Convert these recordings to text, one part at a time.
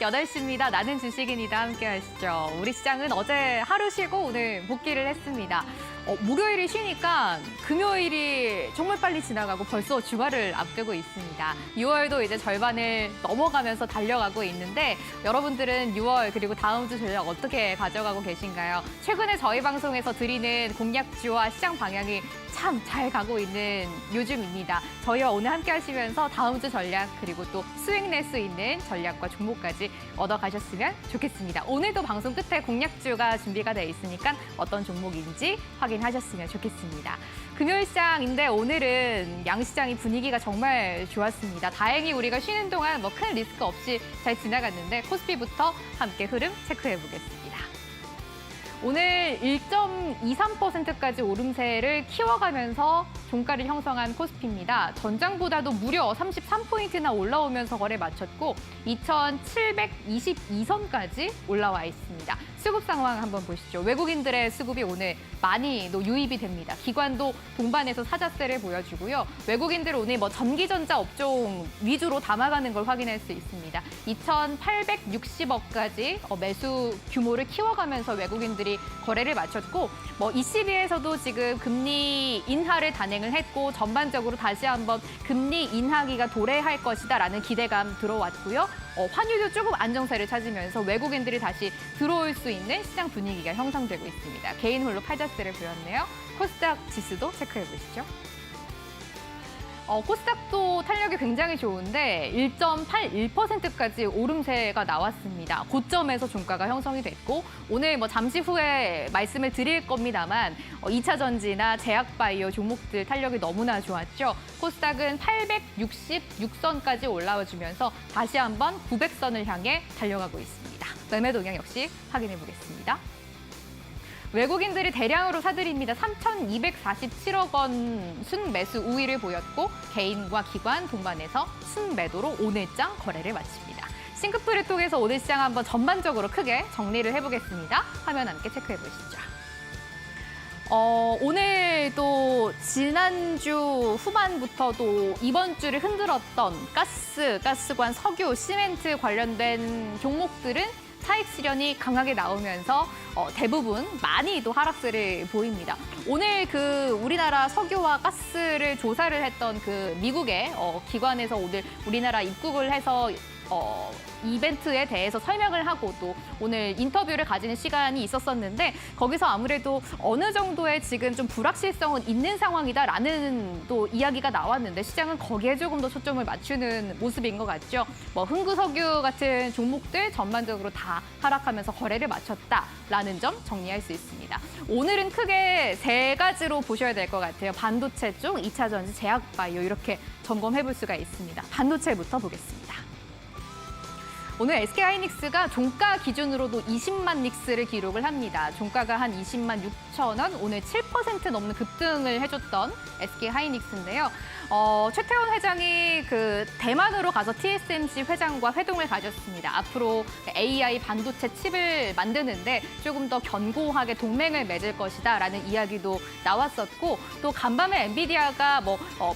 8시입니다. 나는 주식인이다 함께 하시죠. 우리 시장은 어제 하루 쉬고 오늘 복귀를 했습니다. 목요일이 쉬니까 금요일이 정말 빨리 지나가고 벌써 주말을 앞두고 있습니다. 6월도 이제 절반을 넘어가면서 달려가고 있는데 여러분들은 6월 그리고 다음 주 전략 어떻게 가져가고 계신가요? 최근에 저희 방송에서 드리는 공략주와 시장 방향이 참 잘 가고 있는 요즘입니다. 저희와 오늘 함께 하시면서 다음 주 전략 그리고 또 수익 낼 수 있는 전략과 종목까지 얻어가셨으면 좋겠습니다. 오늘도 방송 끝에 공략주가 준비가 돼 있으니까 어떤 종목인지 확인하셨으면 좋겠습니다. 금요일 시장인데 오늘은 양시장이 분위기가 정말 좋았습니다. 다행히 우리가 쉬는 동안 큰 리스크 없이 잘 지나갔는데 코스피부터 함께 흐름 체크해 보겠습니다. 오늘 1.23%까지 오름세를 키워가면서 종가를 형성한 코스피입니다. 전장보다도 무려 33포인트나 올라오면서 거래 마쳤고 2,722선까지 올라와 있습니다. 수급 상황 한번 보시죠. 외국인들의 수급이 오늘 많이 유입이 됩니다. 기관도 동반해서 사자세를 보여주고요. 외국인들 오늘 전기전자 업종 위주로 담아가는 걸 확인할 수 있습니다. 2,860억까지 매수 규모를 키워가면서 외국인들이 거래를 마쳤고 ECB에서도 지금 금리 인하를 단행을 했고 전반적으로 다시 한번 금리 인하기가 도래할 것이다라는 기대감 들어왔고요. 환율도 조금 안정세를 찾으면서 외국인들이 다시 들어올 수 있는 시장 분위기가 형성되고 있습니다. 개인 홀로 팔자세를 보였네요. 코스닥 지수도 체크해 보시죠. 코스닥도 탄력이 굉장히 좋은데 1.81%까지 오름세가 나왔습니다. 고점에서 종가가 형성이 됐고 오늘 잠시 후에 말씀을 드릴 겁니다만 2차 전지나 제약바이오 종목들 탄력이 너무나 좋았죠. 코스닥은 866선까지 올라와주면서 다시 한번 900선을 향해 달려가고 있습니다. 매매 동향 역시 확인해 보겠습니다. 외국인들이 대량으로 사들입니다. 3,247억 원 순매수 우위를 보였고 개인과 기관 동반해서 순매도로 오늘장 거래를 마칩니다. 싱크풀을 통해서 오늘 시장 한번 전반적으로 크게 정리를 해보겠습니다. 화면 함께 체크해 보시죠. 오늘 또 지난주 후반부터도 이번 주를 흔들었던 가스관, 석유, 시멘트 관련된 종목들은 차익 실현이 강하게 나오면서 대부분 많이 또 하락세를 보입니다. 오늘 우리나라 석유와 가스를 조사를 했던 미국의 기관에서 오늘 우리나라 입국을 해서 이벤트에 대해서 설명을 하고 또 오늘 인터뷰를 가지는 시간이 있었었는데 거기서 아무래도 어느 정도의 지금 좀 불확실성은 있는 상황이다라는 또 이야기가 나왔는데 시장은 거기에 조금 더 초점을 맞추는 모습인 것 같죠. 흥구석유 같은 종목들 전반적으로 다 하락하면서 거래를 마쳤다라는 점 정리할 수 있습니다. 오늘은 크게 세 가지로 보셔야 될 것 같아요. 반도체 쪽, 2차 전지, 제약바이오 이렇게 점검해 볼 수가 있습니다. 반도체부터 보겠습니다. 오늘 SK하이닉스가 종가 기준으로도 20만 닉스를 기록을 합니다. 종가가 한 20만 6천 원, 오늘 7% 넘는 급등을 해줬던 SK하이닉스인데요. 최태원 회장이 대만으로 가서 TSMC 회장과 회동을 가졌습니다. 앞으로 AI 반도체 칩을 만드는데 조금 더 견고하게 동맹을 맺을 것이다라는 이야기도 나왔었고 또 간밤에 엔비디아가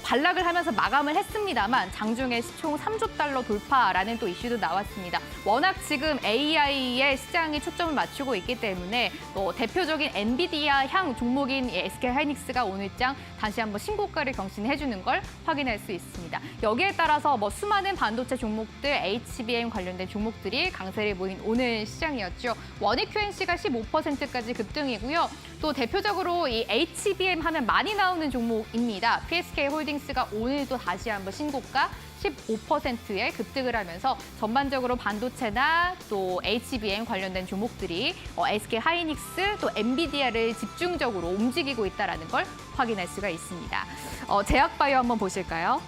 반락을 하면서 마감을 했습니다만 장중에 시총 3조 달러 돌파라는 또 이슈도 나왔습니다. 워낙 지금 AI에 시장이 초점을 맞추고 있기 때문에 대표적인 엔비디아 향 종목인 SK하이닉스가 오늘장 다시 한번 신고가를 경신해주는 걸 확인할 수 있습니다. 여기에 따라서 수많은 반도체 종목들, HBM 관련된 종목들이 강세를 보인 오늘 시장이었죠. 원익 QNC가 15%까지 급등이고요. 또 대표적으로 이 HBM 하면 많이 나오는 종목입니다. PSK홀딩스가 오늘도 다시 한번 신고가 15%의 급등을 하면서 전반적으로 반도체나 또 HBM 관련된 종목들이 SK하이닉스 또 엔비디아를 집중적으로 움직이고 있다는 걸 확인할 수가 있습니다. 제약바이오 한번 보실까요?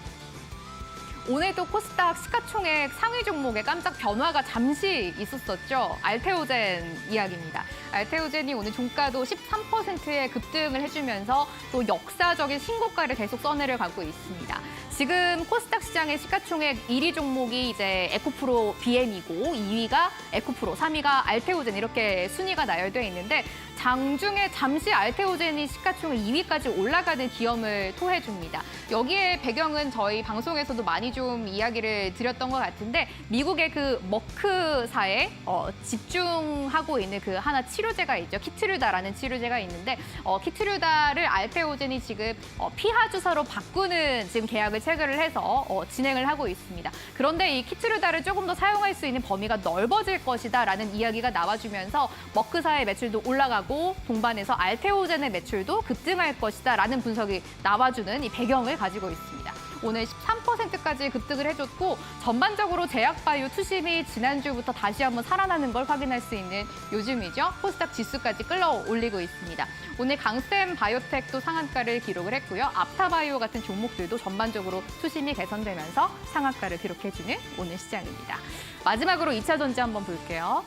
오늘도 코스닥 시가총액 상위 종목에 깜짝 변화가 잠시 있었었죠. 알테오젠 이야기입니다. 알테오젠이 오늘 종가도 13%의 급등을 해주면서 또 역사적인 신고가를 계속 써내려가고 있습니다. 지금 코스닥 시장의 시가총액 1위 종목이 이제 에코프로 BM이고 2위가 에코프로, 3위가 알테오젠 이렇게 순위가 나열되어 있는데 장중에 잠시 알테오젠이 시가총액 2위까지 올라가는 기염을 토해줍니다. 여기에 배경은 저희 방송에서도 많이 좀 이야기를 드렸던 것 같은데 미국의 그 머크사에 집중하고 있는 그 하나 치료제가 있죠. 키트류다라는 치료제가 있는데 키트류다를 알테오젠이 지금 피하 주사로 바꾸는 지금 계약을 체결을 해서 진행을 하고 있습니다. 그런데 이 키트류다를 조금 더 사용할 수 있는 범위가 넓어질 것이다라는 이야기가 나와주면서 머크사의 매출도 올라가고 동반해서 알테오젠의 매출도 급등할 것이다라는 분석이 나와주는 이 배경을 가지고 있습니다. 오늘 13%까지 급등을 해줬고 전반적으로 제약바이오 투심이 지난주부터 다시 한번 살아나는 걸 확인할 수 있는 요즘이죠. 코스닥 지수까지 끌어올리고 있습니다. 오늘 강쌤 바이오텍도 상한가를 기록을 했고요. 앞타바이오 같은 종목들도 전반적으로 투심이 개선되면서 상한가를 기록해주는 오늘 시장입니다. 마지막으로 2차 전지 한번 볼게요.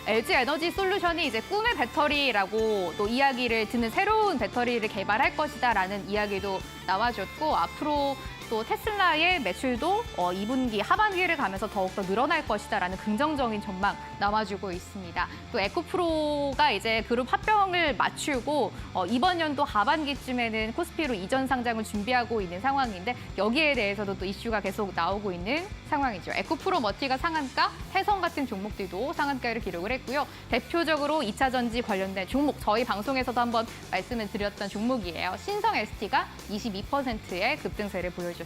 LG 에너지 솔루션이 이제 꿈의 배터리라고 또 이야기를 듣는 새로운 배터리를 개발할 것이다라는 이야기도 나와줬고 앞으로 또 테슬라의 매출도 2분기 하반기를 가면서 더욱더 늘어날 것이다라는 긍정적인 전망 나와주고 있습니다. 또 에코프로가 이제 그룹 합병을 마치고 이번 연도 하반기쯤에는 코스피로 이전 상장을 준비하고 있는 상황인데 여기에 대해서도 또 이슈가 계속 나오고 있는 상황이죠. 에코프로 머티가 상한가, 해성 같은 종목들도 상한가를 기록을 했고요. 대표적으로 2차 전지 관련된 종목, 저희 방송에서도 한번 말씀을 드렸던 종목이에요. 신성 ST가 22%의 급등세를 보여줬습니다.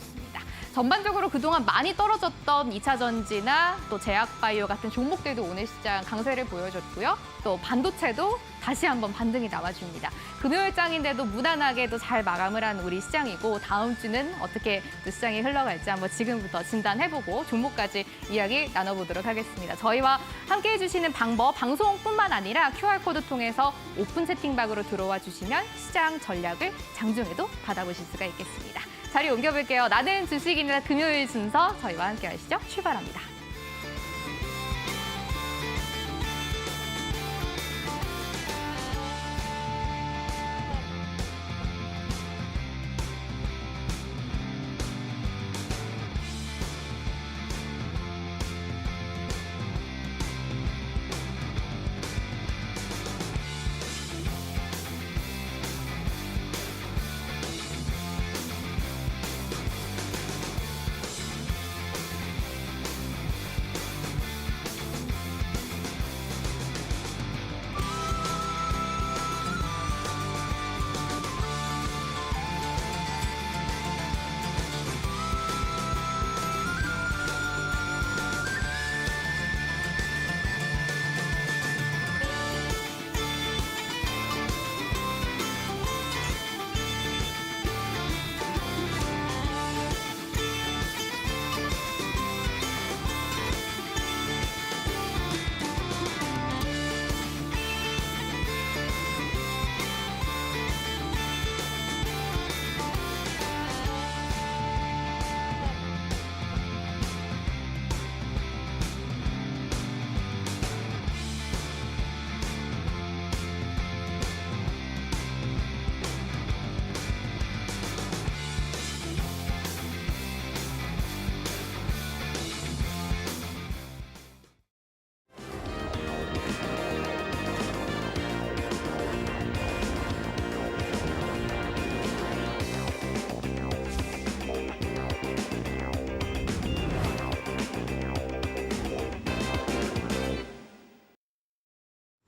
전반적으로 그동안 많이 떨어졌던 2차 전지나 또 제약바이오 같은 종목들도 오늘 시장 강세를 보여줬고요. 또 반도체도 다시 한번 반등이 나와줍니다. 금요일장인데도 무난하게도 잘 마감을 한 우리 시장이고 다음 주는 어떻게 또 시장이 흘러갈지 한번 지금부터 진단해보고 종목까지 이야기 나눠보도록 하겠습니다. 저희와 함께 해주시는 방법, 방송뿐만 아니라 QR코드 통해서 오픈 채팅방으로 들어와 주시면 시장 전략을 장중에도 받아보실 수가 있겠습니다. 자리 옮겨볼게요. 나는 주식입니다. 금요일 순서 저희와 함께 하시죠. 출발합니다.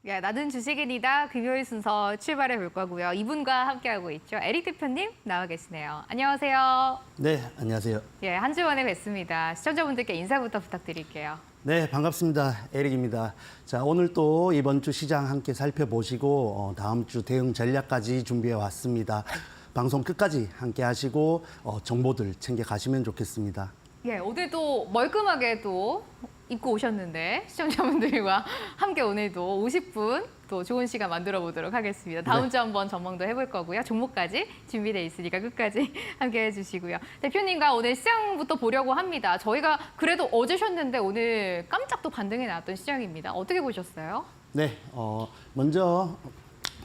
예, 나는 주식인이다. 금요일 순서 출발해 볼 거고요. 이분과 함께하고 있죠. 에릭 대표님 나와 계시네요. 안녕하세요. 네, 안녕하세요. 예, 한 주 만에 뵙습니다. 시청자분들께 인사부터 부탁드릴게요. 네, 반갑습니다. 에릭입니다. 자, 오늘 또 이번 주 시장 함께 살펴보시고 다음 주 대응 전략까지 준비해 왔습니다. 방송 끝까지 함께 하시고 정보들 챙겨 가시면 좋겠습니다. 예, 오늘도 멀끔하게도 입고 오셨는데 시청자분들과 함께 오늘도 50분 또 좋은 시간 만들어 보도록 하겠습니다. 다음 네. 주 한번 전망도 해볼 거고요. 종목까지 준비돼 있으니까 끝까지 함께 해주시고요. 대표님과 오늘 시장부터 보려고 합니다. 저희가 그래도 어제 쉬었는데 오늘 깜짝 또 반등이 나왔던 시장입니다. 어떻게 보셨어요? 네, 먼저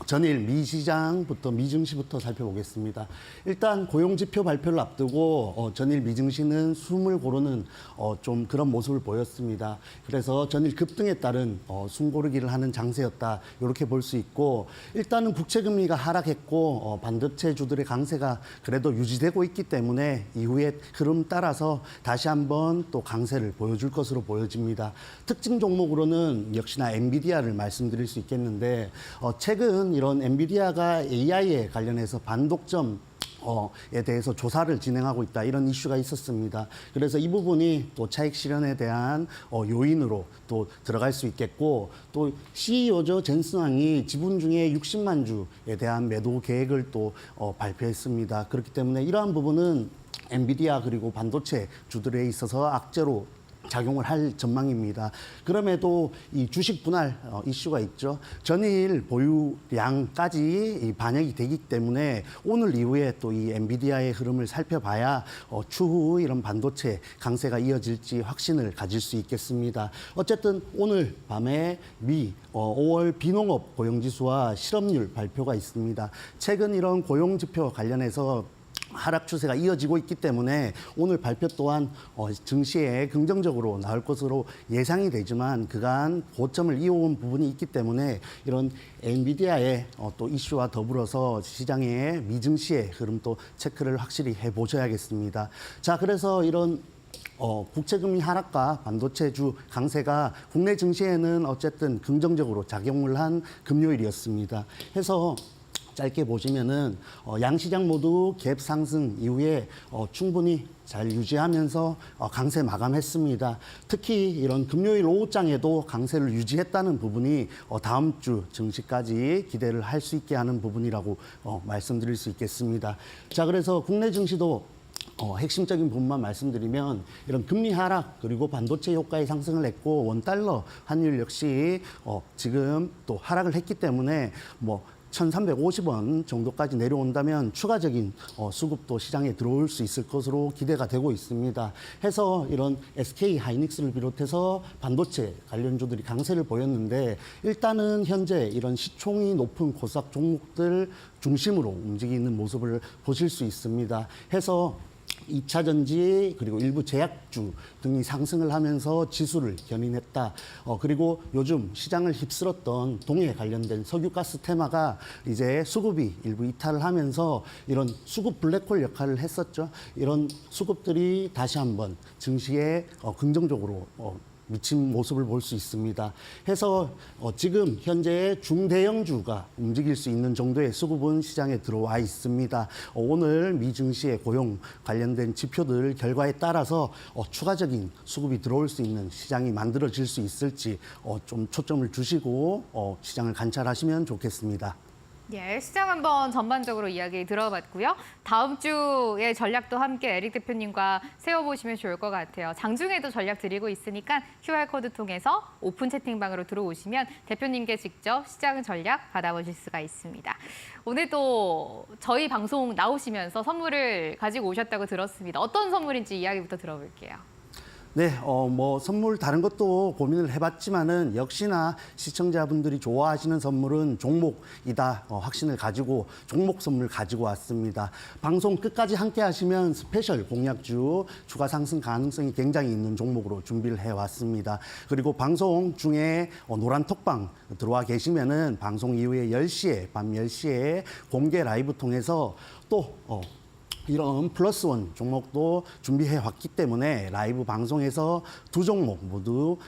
전일 미시장부터 미증시부터 살펴보겠습니다. 일단 고용지표 발표를 앞두고 전일 미증시는 숨을 고르는 좀 그런 모습을 보였습니다. 그래서 전일 급등에 따른 숨 고르기를 하는 장세였다. 이렇게 볼 수 있고 일단은 국채금리가 하락했고 반도체주들의 강세가 그래도 유지되고 있기 때문에 이후에 흐름 따라서 다시 한번 또 강세를 보여줄 것으로 보여집니다. 특징 종목으로는 역시나 엔비디아를 말씀드릴 수 있겠는데 최근 이런 엔비디아가 AI에 관련해서 반독점 에 대해서 조사를 진행하고 있다 이런 이슈가 있었습니다. 그래서 이 부분이 또 차익 실현에 대한 요인으로 또 들어갈 수 있겠고 또 CEO죠 젠슨왕이 지분 중에 60만 주에 대한 매도 계획을 또 발표했습니다. 그렇기 때문에 이러한 부분은 엔비디아 그리고 반도체 주들에 있어서 악재로 작용을 할 전망입니다. 그럼에도 이 주식 분할 이슈가 있죠. 전일 보유량까지 반영이 되기 때문에 오늘 이후에 또 이 엔비디아의 흐름을 살펴봐야 추후 이런 반도체 강세가 이어질지 확신을 가질 수 있겠습니다. 어쨌든 오늘 밤에 5월 비농업 고용지수와 실업률 발표가 있습니다. 최근 이런 고용지표 관련해서 하락 추세가 이어지고 있기 때문에 오늘 발표 또한 증시에 긍정적으로 나올 것으로 예상이 되지만 그간 고점을 이어온 부분이 있기 때문에 이런 엔비디아의 또 이슈와 더불어서 시장의 미증시의 흐름 또 체크를 확실히 해보셔야겠습니다. 자, 그래서 이런 국채금리 하락과 반도체주 강세가 국내 증시에는 어쨌든 긍정적으로 작용을 한 금요일이었습니다. 해서 짧게 보시면은 양시장 모두 갭 상승 이후에 충분히 잘 유지하면서 강세 마감했습니다. 특히 이런 금요일 오후장에도 강세를 유지했다는 부분이 다음 주 증시까지 기대를 할 수 있게 하는 부분이라고 말씀드릴 수 있겠습니다. 자, 그래서 국내 증시도 핵심적인 부분만 말씀드리면 이런 금리 하락 그리고 반도체 효과의 상승을 했고 원달러 환율 역시 지금 또 하락을 했기 때문에 1,350원 정도까지 내려온다면 추가적인 수급도 시장에 들어올 수 있을 것으로 기대가 되고 있습니다. 해서 이런 SK 하이닉스를 비롯해서 반도체 관련주들이 강세를 보였는데 일단은 현재 이런 시총이 높은 코스닥 종목들 중심으로 움직이는 모습을 보실 수 있습니다. 해서 2차 전지 그리고 일부 제약주 등이 상승을 하면서 지수를 견인했다. 그리고 요즘 시장을 휩쓸었던 동해 관련된 석유가스 테마가 이제 수급이 일부 이탈을 하면서 이런 수급 블랙홀 역할을 했었죠. 이런 수급들이 다시 한번 증시에 긍정적으로 미친 모습을 볼 수 있습니다. 해서 지금 현재 중대형주가 움직일 수 있는 정도의 수급은 시장에 들어와 있습니다. 오늘 미 증시의 고용 관련된 지표들 결과에 따라서 추가적인 수급이 들어올 수 있는 시장이 만들어질 수 있을지 좀 초점을 두시고 시장을 관찰하시면 좋겠습니다. 예, 시장 한번 전반적으로 이야기 들어봤고요. 다음 주의 전략도 함께 에릭 대표님과 세워보시면 좋을 것 같아요. 장중에도 전략 드리고 있으니까 QR코드 통해서 오픈 채팅방으로 들어오시면 대표님께 직접 시장 전략 받아보실 수가 있습니다. 오늘도 저희 방송 나오시면서 선물을 가지고 오셨다고 들었습니다. 어떤 선물인지 이야기부터 들어볼게요. 네, 선물 다른 것도 고민을 해봤지만은 역시나 시청자분들이 좋아하시는 선물은 종목이다 확신을 가지고 종목 선물 가지고 왔습니다. 방송 끝까지 함께 하시면 스페셜 공약주 추가 상승 가능성이 굉장히 있는 종목으로 준비를 해왔습니다. 그리고 방송 중에 노란 톡방 들어와 계시면은 방송 이후에 10시에, 밤 10시에 공개 라이브 통해서 또 이런 플러스원 종목도 준비해 왔기 때문에 라이브 방송에서 두 종목 모두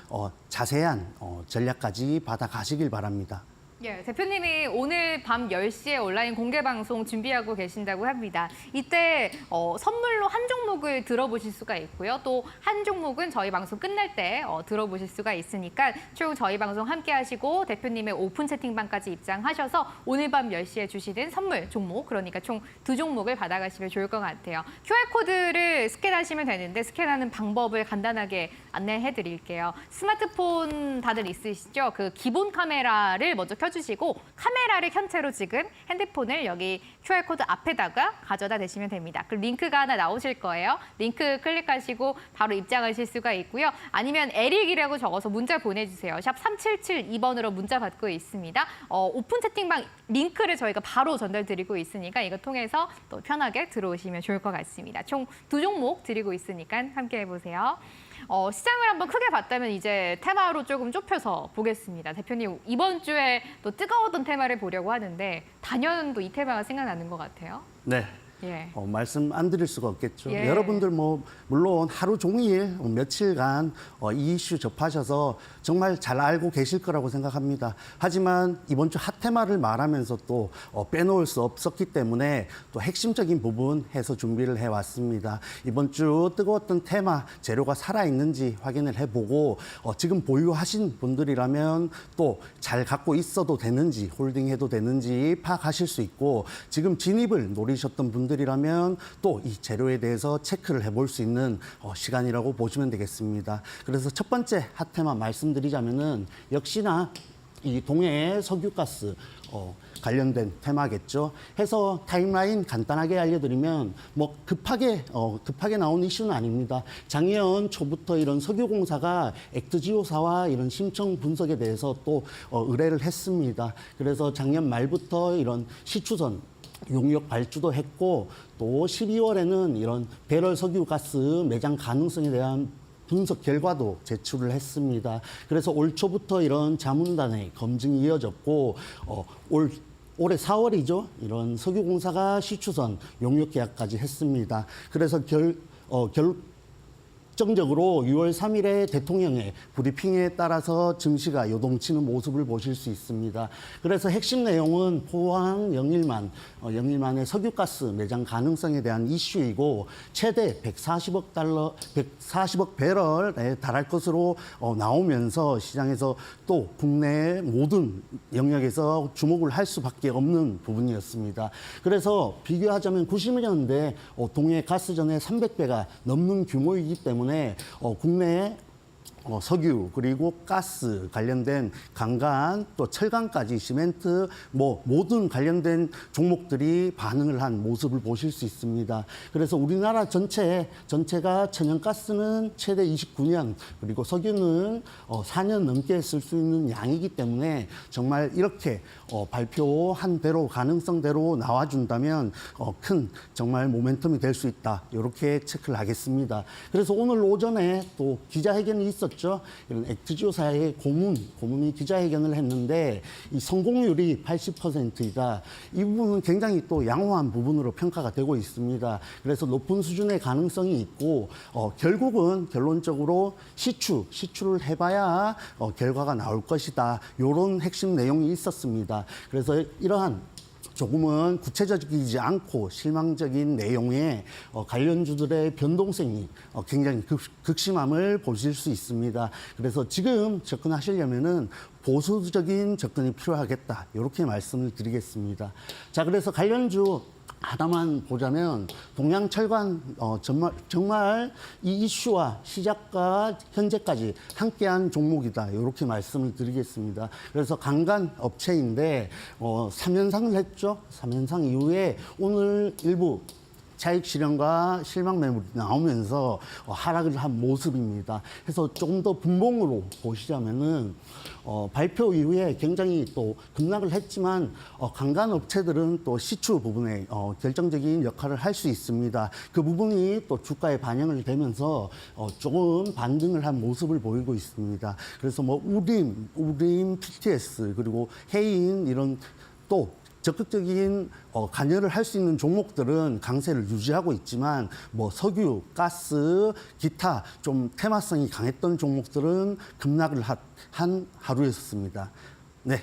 자세한 전략까지 받아가시길 바랍니다. 예, 대표님이 오늘 밤 10시에 온라인 공개 방송 준비하고 계신다고 합니다. 이때 선물로 한 종목을 들어보실 수가 있고요. 또 한 종목은 저희 방송 끝날 때 들어보실 수가 있으니까 총 저희 방송 함께 하시고 대표님의 오픈 채팅방까지 입장하셔서 오늘 밤 10시에 주시는 선물 종목, 그러니까 총 두 종목을 받아가시면 좋을 것 같아요. QR코드를 스캔하시면 되는데 스캔하는 방법을 간단하게 안내해 드릴게요. 스마트폰 다들 있으시죠? 그 기본 카메라를 먼저 켜주시고 카메라를 켠 채로 지금 핸드폰을 여기 QR코드 앞에다가 가져다 대시면 됩니다. 그럼 링크가 하나 나오실 거예요. 링크 클릭하시고 바로 입장하실 수가 있고요. 아니면 에릭이라고 적어서 문자 보내주세요. 샵 3772번으로 문자 받고 있습니다. 오픈 채팅방 링크를 저희가 바로 전달드리고 있으니까 이거 통해서 또 편하게 들어오시면 좋을 것 같습니다. 총 2종목 드리고 있으니까 함께 해보세요. 시장을 한번 크게 봤다면 이제 테마로 조금 좁혀서 보겠습니다. 대표님, 이번 주에 또 뜨거웠던 테마를 보려고 하는데 단연도 이 테마가 생각나는 것 같아요. 네. 예. 말씀 안 드릴 수가 없겠죠. 예. 여러분들 물론 하루 종일 며칠간 이 이슈 접하셔서 정말 잘 알고 계실 거라고 생각합니다. 하지만 이번 주 핫테마를 말하면서 또 빼놓을 수 없었기 때문에 또 핵심적인 부분 해서 준비를 해왔습니다. 이번 주 뜨거웠던 테마 재료가 살아있는지 확인을 해보고 지금 보유하신 분들이라면 또 잘 갖고 있어도 되는지 홀딩해도 되는지 파악하실 수 있고 지금 진입을 노리셨던 분들이라면 또 이 재료에 대해서 체크를 해볼 수 있는 시간이라고 보시면 되겠습니다. 그래서 첫 번째 핫테마 말씀드리자면은 역시나 이 동해 석유가스 관련된 테마겠죠. 해서 타임라인 간단하게 알려드리면 뭐 급하게 나온 이슈는 아닙니다. 작년 초부터 이런 석유공사가 액트지오사와 이런 심청 분석에 대해서 또 의뢰를 했습니다. 그래서 작년 말부터 이런 시추선 용역 발주도 했고 또 12월에는 이런 배럴 석유가스 매장 가능성에 대한 분석 결과도 제출을 했습니다. 그래서 올 초부터 이런 자문단의 검증이 이어졌고 올해 4월이죠. 이런 석유공사가 시추선 용역 계약까지 했습니다. 그래서 결정적으로 6월 3일에 대통령의 브리핑에 따라서 증시가 요동치는 모습을 보실 수 있습니다. 그래서 핵심 내용은 포항 영일만의 석유가스 매장 가능성에 대한 이슈이고 최대 140억 배럴에 달할 것으로 나오면서 시장에서 또 국내 모든 영역에서 주목을 할 수밖에 없는 부분이었습니다. 그래서 비교하자면 90년대 동해 가스전의 300배가 넘는 규모이기 때문에 국내에 석유 그리고 가스 관련된 강간 또 철강까지 시멘트 모든 관련된 종목들이 반응을 한 모습을 보실 수 있습니다. 그래서 우리나라 전체가 천연가스는 최대 29년 그리고 석유는 4년 넘게 쓸 수 있는 양이기 때문에 정말 이렇게 발표한 대로 가능성대로 나와준다면 큰 정말 모멘텀이 될 수 있다. 이렇게 체크를 하겠습니다. 그래서 오늘 오전에 또 기자회견이 있었죠. 이런 액트지오사의 고문이 기자회견을 했는데 이 성공률이 80%이다. 이 부분은 굉장히 또 양호한 부분으로 평가가 되고 있습니다. 그래서 높은 수준의 가능성이 있고 결국은 결론적으로 시추를 해봐야 결과가 나올 것이다. 이런 핵심 내용이 있었습니다. 그래서 이러한 조금은 구체적이지 않고 실망적인 내용의 관련주들의 변동성이 굉장히 극심함을 보실 수 있습니다. 그래서 지금 접근하시려면은 보수적인 접근이 필요하겠다. 이렇게 말씀을 드리겠습니다. 자, 그래서 관련주 하나만 보자면 동양철관 정말 이 이슈와 시작과 현재까지 함께한 종목이다. 이렇게 말씀을 드리겠습니다. 그래서 강간 업체인데 3연상을 했죠. 3연상 이후에 오늘 일부 차익 실현과 실망 매물이 나오면서 하락을 한 모습입니다. 그래서 조금 더 분봉으로 보시자면은 발표 이후에 굉장히 또 급락을 했지만 강간 업체들은 또 시추 부분에 결정적인 역할을 할 수 있습니다. 그 부분이 또 주가에 반영을 되면서 조금 반등을 한 모습을 보이고 있습니다. 그래서 뭐 우림, PTS 그리고 해인 이런 또 적극적인 관여를 할 수 있는 종목들은 강세를 유지하고 있지만 뭐 석유, 가스, 기타 좀 테마성이 강했던 종목들은 급락을 한 하루였습니다. 네.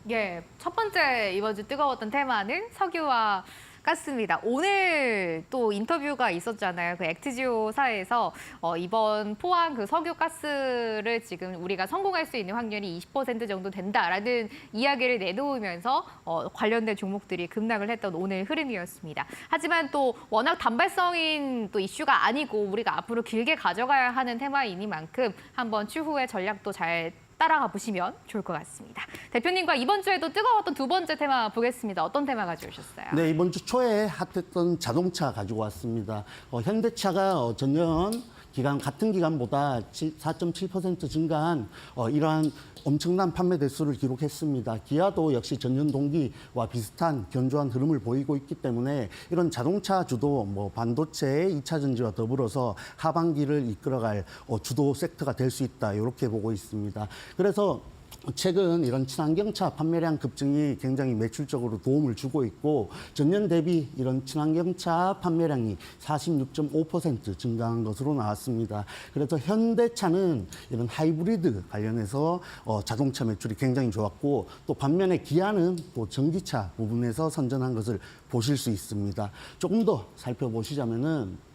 예, 첫 번째 이번 주 뜨거웠던 테마는 석유와 가스입니다. 오늘 또 인터뷰가 있었잖아요. 그 액트지오사에서 이번 포항 그 석유 가스를 지금 우리가 성공할 수 있는 확률이 20% 정도 된다라는 이야기를 내놓으면서 관련된 종목들이 급락을 했던 오늘 흐름이었습니다. 하지만 또 워낙 단발성인 또 이슈가 아니고 우리가 앞으로 길게 가져가야 하는 테마이니만큼 한번 추후에 전략도 잘 따라가 보시면 좋을 것 같습니다. 대표님과 이번 주에도 뜨거웠던 두 번째 테마 보겠습니다. 어떤 테마 가져오셨어요? 네, 이번 주 초에 핫했던 자동차 가지고 왔습니다. 현대차가 전년 기간 같은 기간보다 4.7% 증가한 이러한 엄청난 판매 대수를 기록했습니다. 기아도 역시 전년 동기와 비슷한 견조한 흐름을 보이고 있기 때문에 이런 자동차주도 반도체, 2차 전지와 더불어서 하반기를 이끌어갈 주도 섹터가 될 수 있다, 이렇게 보고 있습니다. 그래서 최근 이런 친환경차 판매량 급증이 굉장히 매출적으로 도움을 주고 있고, 전년 대비 이런 친환경차 판매량이 46.5% 증가한 것으로 나왔습니다. 그래서 현대차는 이런 하이브리드 관련해서 자동차 매출이 굉장히 좋았고, 또 반면에 기아는 또 전기차 부분에서 선전한 것을 보실 수 있습니다. 조금 더 살펴보시자면은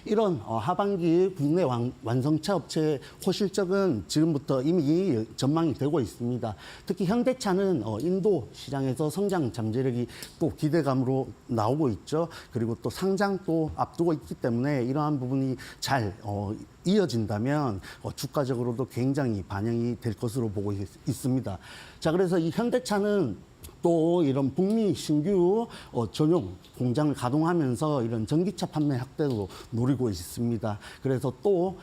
이런 하반기 국내 완성차 업체의 호실적은 지금부터 이미 전망이 되고 있습니다. 특히 현대차는 인도 시장에서 성장 잠재력이 또 기대감으로 나오고 있죠. 그리고 또 상장도 앞두고 있기 때문에 이러한 부분이 잘 이어진다면 주가적으로도 굉장히 반영이 될 것으로 보고 있습니다. 자, 그래서 이 현대차는 또 이런 북미 신규 전용 공장을 가동하면서 이런 전기차 판매 확대도 노리고 있습니다. 그래서 또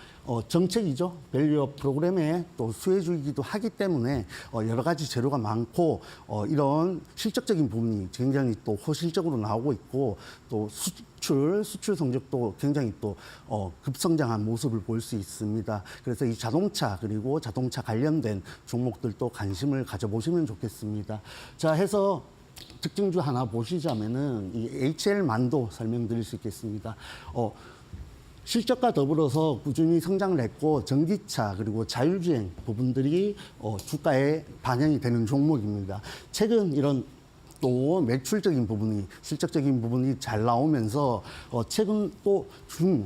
정책이죠. 밸류업 프로그램에 또 수혜주이기도 하기 때문에 여러 가지 재료가 많고 이런 실적적인 부분이 굉장히 또 호실적으로 나오고 있고, 또 수출 성적도 굉장히 또 급성장한 모습을 볼 수 있습니다. 그래서 이 자동차 그리고 자동차 관련된 종목들도 관심을 가져보시면 좋겠습니다. 자, 해서 특징주 하나 보시자면은 이 HL만도 설명드릴 수 있겠습니다. 실적과 더불어서 꾸준히 성장을 했고, 전기차 그리고 자율주행 부분들이 주가에 반영이 되는 종목입니다. 최근 이런 또 매출적인 부분이, 실적적인 부분이 잘 나오면서 최근 또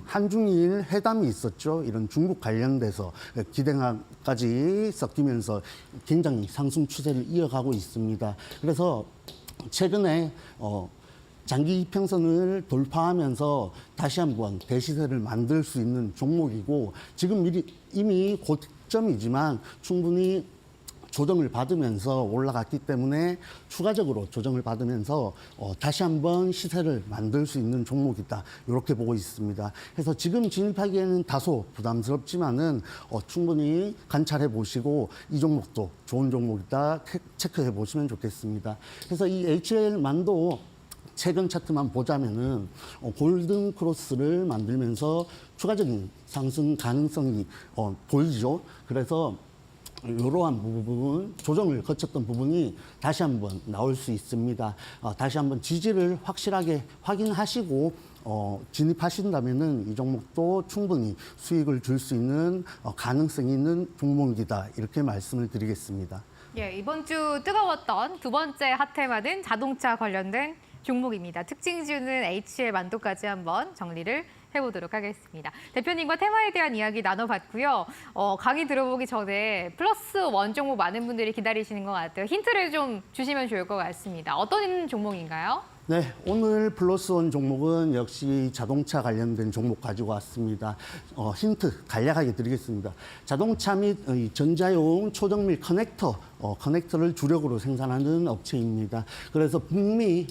한중일 회담이 있었죠. 이런 중국 관련돼서 기대감까지 섞이면서 굉장히 상승 추세를 이어가고 있습니다. 그래서 최근에 장기 이평선을 돌파하면서 다시 한번 대시세를 만들 수 있는 종목이고, 지금 이미 고점이지만 충분히 조정을 받으면서 올라갔기 때문에 추가적으로 조정을 받으면서 다시 한번 시세를 만들 수 있는 종목이다, 이렇게 보고 있습니다. 그래서 지금 진입하기에는 다소 부담스럽지만은 충분히 관찰해 보시고 이 종목도 좋은 종목이다 체크해 보시면 좋겠습니다. 그래서 이 HL만도 최근 차트만 보자면은 골든 크로스를 만들면서 추가적인 상승 가능성이 보이죠. 그래서 이러한 부분, 조정을 거쳤던 부분이 다시 한번 나올 수 있습니다. 다시 한번 지지를 확실하게 확인하시고 진입하신다면은 이 종목도 충분히 수익을 줄 수 있는 가능성이 있는 종목이다, 이렇게 말씀을 드리겠습니다. 예, 이번 주 뜨거웠던 두 번째 핫테마는 자동차 관련된 종목입니다. 특징주는 HL만도까지 한번 정리를 해보도록 하겠습니다. 대표님과 테마에 대한 이야기 나눠봤고요. 강의 들어보기 전에 플러스 원 종목 많은 분들이 기다리시는 것 같아요. 힌트를 좀 주시면 좋을 것 같습니다. 어떤 종목인가요? 네, 오늘 플러스 원 종목은 역시 자동차 관련된 종목 가지고 왔습니다. 힌트 간략하게 드리겠습니다. 자동차 및 전자용 초정밀 커넥터를 주력으로 생산하는 업체입니다. 그래서 북미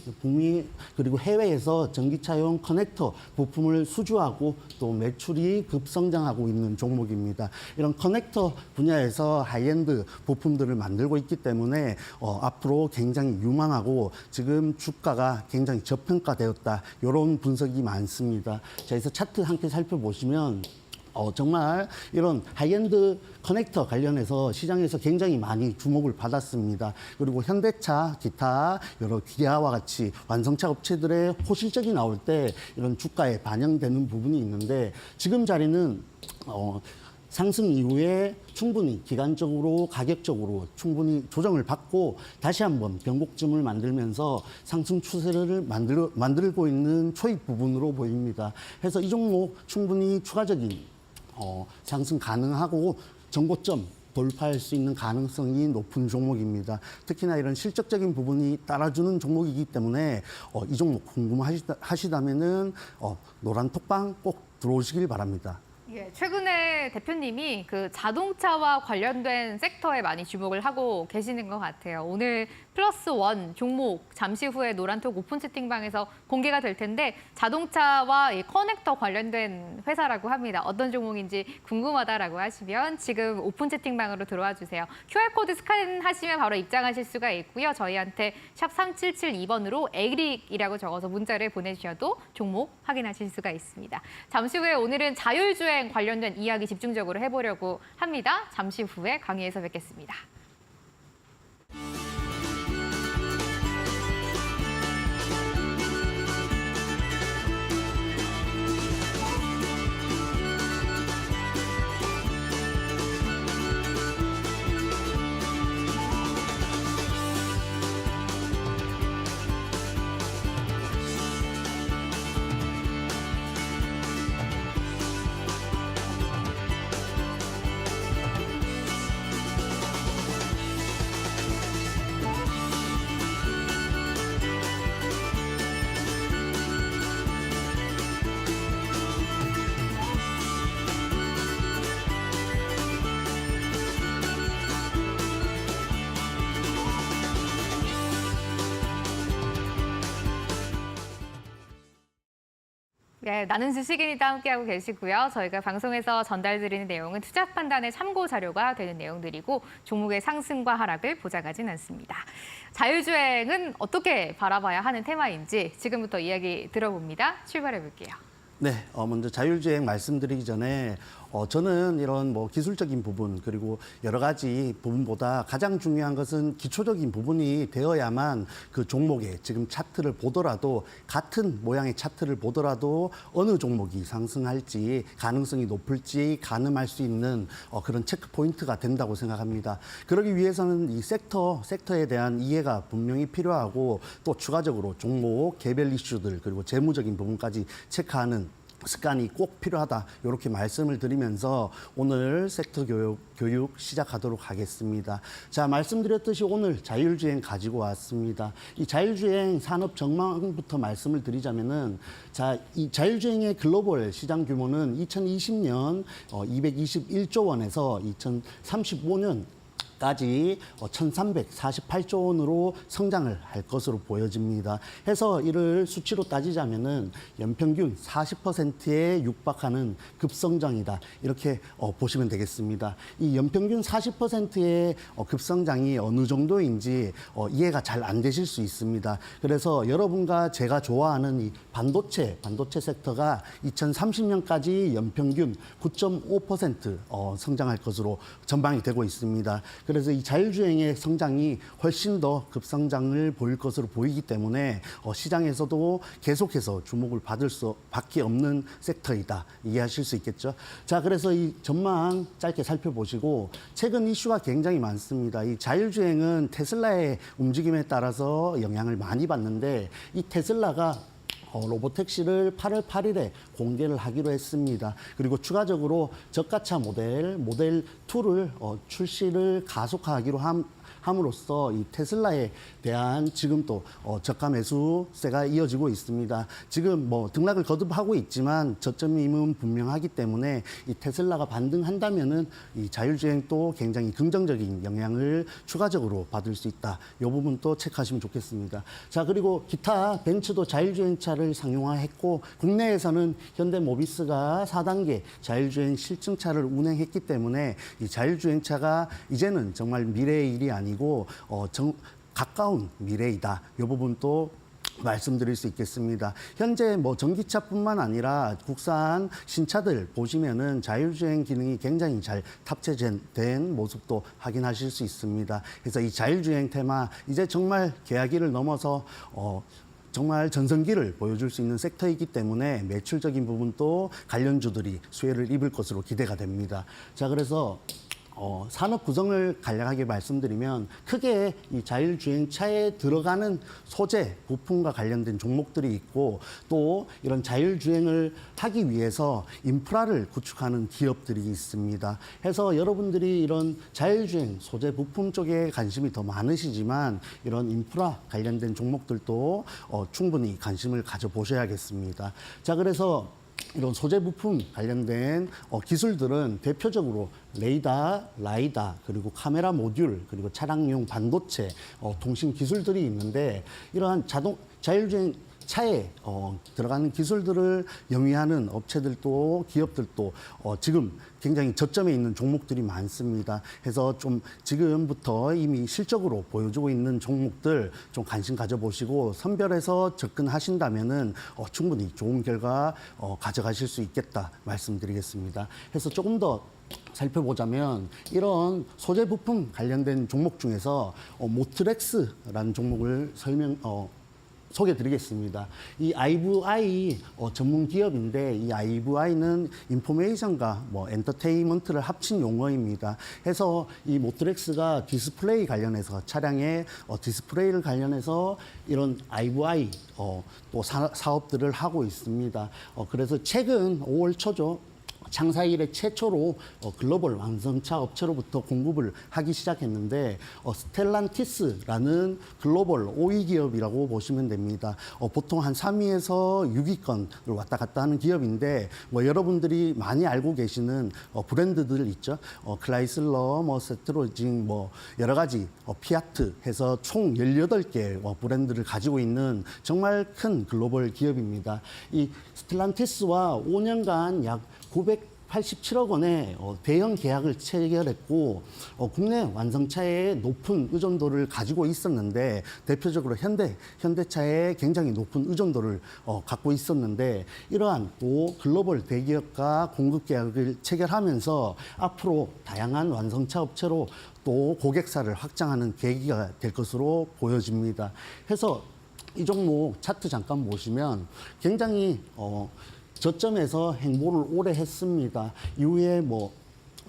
그리고 해외에서 전기차용 커넥터 부품을 수주하고 또 매출이 급성장하고 있는 종목입니다. 이런 커넥터 분야에서 하이엔드 부품들을 만들고 있기 때문에 앞으로 굉장히 유망하고 지금 주가가 굉장히 저평가되었다, 이런 분석이 많습니다. 자, 그래서 차트 함께 살펴보시면 정말 이런 하이엔드 커넥터 관련해서 시장에서 굉장히 많이 주목을 받았습니다. 그리고 현대차, 기타 여러 기아와 같이 완성차 업체들의 호실적이 나올 때 이런 주가에 반영되는 부분이 있는데, 지금 자리는 상승 이후에 충분히 기간적으로, 가격적으로 충분히 조정을 받고 다시 한번 변곡점을 만들면서 상승 추세를 만들고 있는 초입 부분으로 보입니다. 그래서 이 종목 충분히 추가적인 상승 가능하고 정고점 돌파할 수 있는 가능성이 높은 종목입니다. 특히나 이런 실적적인 부분이 따라주는 종목이기 때문에 이 종목 궁금하시다면은 노란 톡방 꼭 들어오시길 바랍니다. 예, 최근에 대표님이 그 자동차와 관련된 섹터에 많이 주목을 하고 계시는 것 같아요. 오늘 플러스 원 종목 잠시 후에 노란톡 오픈 채팅방에서 공개가 될 텐데 자동차와 이 커넥터 관련된 회사라고 합니다. 어떤 종목인지 궁금하다라고 하시면 지금 오픈 채팅방으로 들어와 주세요. QR코드 스캔하시면 바로 입장하실 수가 있고요. 저희한테 샵 3772번으로 에릭이라고 적어서 문자를 보내주셔도 종목 확인하실 수가 있습니다. 잠시 후에 오늘은 자율주행 관련된 이야기 집중적으로 해보려고 합니다. 잠시 후에 강의에서 뵙겠습니다. 네, 나는 주식인이다 함께하고 계시고요. 저희가 방송에서 전달드리는 내용은 투자 판단의 참고 자료가 되는 내용들이고 종목의 상승과 하락을 보장하진 않습니다. 자율주행은 어떻게 바라봐야 하는 테마인지 지금부터 이야기 들어봅니다. 출발해 볼게요. 네, 먼저 자율주행 말씀드리기 전에 저는 이런 뭐 기술적인 부분 그리고 여러 가지 부분보다 가장 중요한 것은 기초적인 부분이 되어야만 그 종목의 지금 차트를 보더라도 같은 모양의 차트를 보더라도 어느 종목이 상승할지 가능성이 높을지 가늠할 수 있는 그런 체크 포인트가 된다고 생각합니다. 그러기 위해서는 이 섹터에 대한 이해가 분명히 필요하고 또 추가적으로 종목 개별 이슈들 그리고 재무적인 부분까지 체크하는 습관이 꼭 필요하다. 이렇게 말씀을 드리면서 오늘 섹터 교육 시작하도록 하겠습니다. 자, 말씀드렸듯이 오늘 자율주행 가지고 왔습니다. 이 자율주행 산업 전망부터 말씀을 드리자면은 자, 이 자율주행의 글로벌 시장 규모는 2020년 221조 원에서 2035년 까지 1,348조 원으로 성장을 할 것으로 보여집니다. 해서 이를 수치로 따지자면은 연평균 40%에 육박하는 급성장이다. 이렇게 보시면 되겠습니다. 이 연평균 40%의 급성장이 어느 정도인지 이해가 잘 안 되실 수 있습니다. 그래서 여러분과 제가 좋아하는 이 반도체 섹터가 2030년까지 연평균 9.5% 성장할 것으로 전망이 되고 있습니다. 그래서 이 자율주행의 성장이 훨씬 더 급성장을 보일 것으로 보이기 때문에 시장에서도 계속해서 주목을 받을 수밖에 없는 섹터이다. 이해하실 수 있겠죠? 자, 그래서 이 전망 짧게 살펴보시고 최근 이슈가 굉장히 많습니다. 이 자율주행은 테슬라의 움직임에 따라서 영향을 많이 받는데 이 테슬라가 로보택시를 8월 8일에 공개를 하기로 했습니다. 그리고 추가적으로 저가차 모델 2를 출시를 가속화하기로 함으로써 이 테슬라에 대한 지금 또 저가 매수세가 이어지고 있습니다. 지금 뭐 등락을 거듭하고 있지만 저점임은 분명하기 때문에 이 테슬라가 반등한다면은 이 자율주행도 굉장히 긍정적인 영향을 추가적으로 받을 수 있다. 이 부분 또 체크하시면 좋겠습니다. 자, 그리고 기타 벤츠도 자율주행차를 상용화했고 국내에서는 현대모비스가 4단계 자율주행 실증차를 운행했기 때문에 이 자율주행차가 이제는 정말 미래의 일이 아니고 가까운 미래이다. 이 부분도 말씀드릴 수 있겠습니다. 현재 뭐 전기차뿐만 아니라 국산 신차들 보시면은 자율주행 기능이 굉장히 잘 탑재된 모습도 확인하실 수 있습니다. 그래서 이 자율주행 테마 이제 정말 계약기를 넘어서 정말 전성기를 보여줄 수 있는 섹터이기 때문에 매출적인 부분도 관련주들이 수혜를 입을 것으로 기대가 됩니다. 자, 그래서 산업 구성을 간략하게 말씀드리면 크게 이 자율주행차에 들어가는 소재, 부품과 관련된 종목들이 있고 또 이런 자율주행을 하기 위해서 인프라를 구축하는 기업들이 있습니다. 해서 여러분들이 이런 자율주행 소재, 부품 쪽에 관심이 더 많으시지만 이런 인프라 관련된 종목들도 충분히 관심을 가져보셔야겠습니다. 자, 그래서 이런 소재 부품 관련된 기술들은 대표적으로 레이더, 라이다, 그리고 카메라 모듈, 그리고 차량용 반도체, 통신 기술들이 있는데 이러한 자율주행 차에 들어가는 기술들을 영위하는 업체들도 기업들도 지금 굉장히 저점에 있는 종목들이 많습니다. 해서 좀 지금부터 이미 실적으로 보여주고 있는 종목들 좀 관심 가져보시고 선별해서 접근하신다면은 충분히 좋은 결과 가져가실 수 있겠다 말씀드리겠습니다. 해서 조금 더 살펴보자면 이런 소재 부품 관련된 종목 중에서 모트렉스라는 종목을 소개드리겠습니다. 이 IVI 전문 기업인데 이 IVI는 인포메이션과 엔터테인먼트를 합친 용어입니다. 해서 이 모트렉스가 디스플레이 관련해서 차량의 디스플레이를 관련해서 이런 IVI 또 사업들을 하고 있습니다. 그래서 최근 5월 초죠. 창사 이래 최초로 글로벌 완성차 업체로부터 공급을 하기 시작했는데 스텔란티스라는 글로벌 5위 기업이라고 보시면 됩니다. 보통 한 3위에서 6위권을 왔다 갔다 하는 기업인데 여러분들이 많이 알고 계시는 브랜드들 있죠. 클라이슬러, 세트로징, 여러 가지 피아트 해서 총 18개 브랜드를 가지고 있는 정말 큰 글로벌 기업입니다. 이 스텔란티스와 5년간 약 987억 원의 대형 계약을 체결했고 국내 완성차의 높은 의존도를 가지고 있었는데 대표적으로 현대차에 굉장히 높은 의존도를 갖고 있었는데 이러한 또 글로벌 대기업과 공급 계약을 체결하면서 앞으로 다양한 완성차 업체로 또 고객사를 확장하는 계기가 될 것으로 보여집니다. 해서 이 종목 차트 잠깐 보시면 굉장히 저점에서 행보를 오래 했습니다. 이후에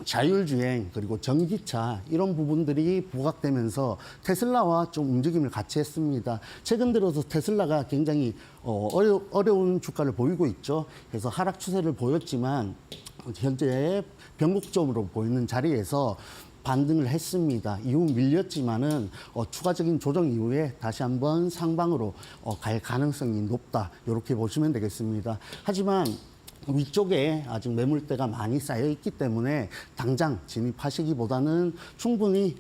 자율주행 그리고 전기차 이런 부분들이 부각되면서 테슬라와 좀 움직임을 같이 했습니다. 최근 들어서 테슬라가 굉장히 어려운 주가를 보이고 있죠. 그래서 하락 추세를 보였지만 현재 변곡점으로 보이는 자리에서 반등을 했습니다. 이후 밀렸지만은 추가적인 조정 이후에 다시 한번 상방으로 갈 가능성이 높다. 이렇게 보시면 되겠습니다. 하지만 위쪽에 아직 매물대가 많이 쌓여 있기 때문에 당장 진입하시기보다는 충분히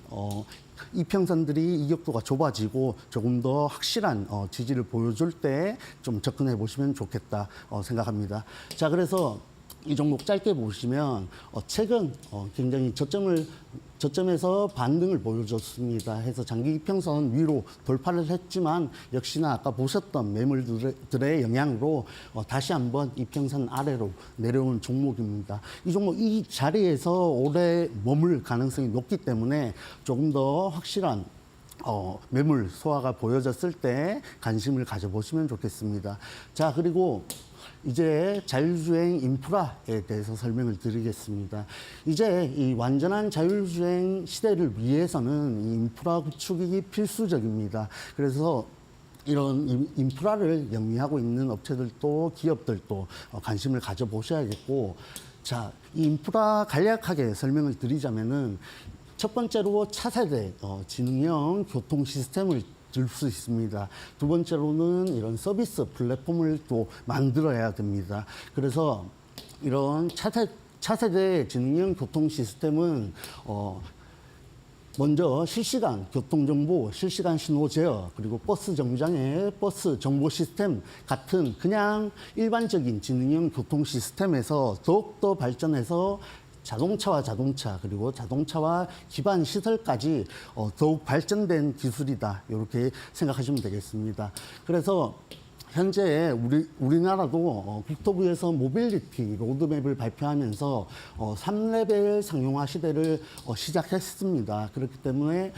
이평선들이 이격도가 좁아지고 조금 더 확실한 지지를 보여줄 때 좀 접근해 보시면 좋겠다 생각합니다. 자, 그래서 이 종목 짧게 보시면 최근 굉장히 저점에서 반등을 보여줬습니다. 해서 장기 이평선 위로 돌파를 했지만 역시나 아까 보셨던 매물들의 영향으로 다시 한번 이평선 아래로 내려온 종목입니다. 이 종목 이 자리에서 오래 머물 가능성이 높기 때문에 조금 더 확실한 매물 소화가 보여졌을 때 관심을 가져보시면 좋겠습니다. 자, 그리고 이제 자율주행 인프라에 대해서 설명을 드리겠습니다. 이제 이 완전한 자율주행 시대를 위해서는 이 인프라 구축이 필수적입니다. 그래서 이런 인프라를 영위하고 있는 업체들도 기업들도 관심을 가져보셔야겠고, 자, 이 인프라 간략하게 설명을 드리자면은 첫 번째로 차세대 지능형 교통 시스템을 들 수 있습니다. 두 번째로는 이런 서비스 플랫폼을 또 만들어야 됩니다. 그래서 이런 차세대 지능형 교통 시스템은 먼저 실시간 교통정보, 실시간 신호 제어, 그리고 버스 정류장의 버스 정보 시스템 같은 그냥 일반적인 지능형 교통 시스템에서 더욱더 발전해서 자동차와 자동차 그리고 자동차와 기반 시설까지 더욱 발전된 기술이다. 이렇게 생각하시면 되겠습니다. 그래서 현재 우리나라도 국토부에서 모빌리티 로드맵을 발표하면서 3레벨 상용화 시대를 시작했습니다. 그렇기 때문에